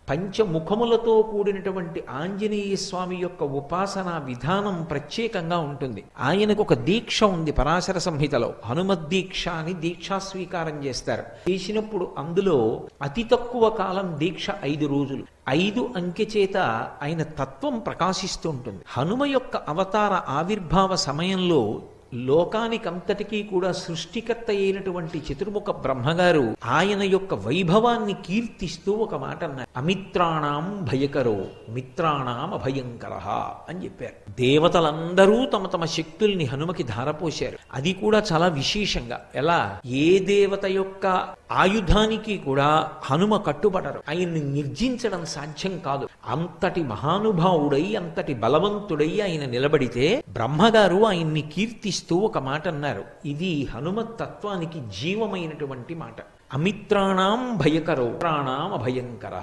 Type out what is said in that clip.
పంచముఖములతో కూడినటువంటి ఆంజనేయ స్వామి యొక్క ఉపాసనా విధానం ప్రత్యేకంగా ఉంటుంది. ఆయనకు ఒక దీక్ష ఉంది పరాశర సంహితలో, హనుమద్దీక్ష అని దీక్షా స్వీకారం చేస్తారు. చేసినప్పుడు అందులో అతి తక్కువ కాలం దీక్ష 5 రోజులు. 5 అంకె చేత ఆయన తత్వం ప్రకాశిస్తూ ఉంటుంది. హనుమ యొక్క అవతార ఆవిర్భావ సమయంలో లోకానికంతటికీ కూడా సృష్టికర్త అయినటువంటి చతుర్ముఖ బ్రహ్మగారు ఆయన యొక్క వైభవాన్ని కీర్తిస్తూ ఒక మాట అన్నారు. అమిత్రాణం భయకరో మిత్రాణం అభయంకర అని చెప్పారు. దేవతలందరూ తమ తమ శక్తుల్ని హనుమకి ధారపోశారు. అది కూడా చాలా విశేషంగా. ఎలా? ఏ దేవత యొక్క ఆయుధానికి కూడా హనుమ కట్టుబడరు. ఆయన్ని నిర్జించడం సాధ్యం కాదు. అంతటి మహానుభావుడై అంతటి బలవంతుడై ఆయన నిలబడితే బ్రహ్మగారు ఆయన్ని కీర్తిస్తూ ఒక మాట అన్నారు. ఇది హనుమత్ తత్వానికి జీవమైనటువంటి మాట. అమిత్రాణం భయకరో మిత్రాణం అభయంకర.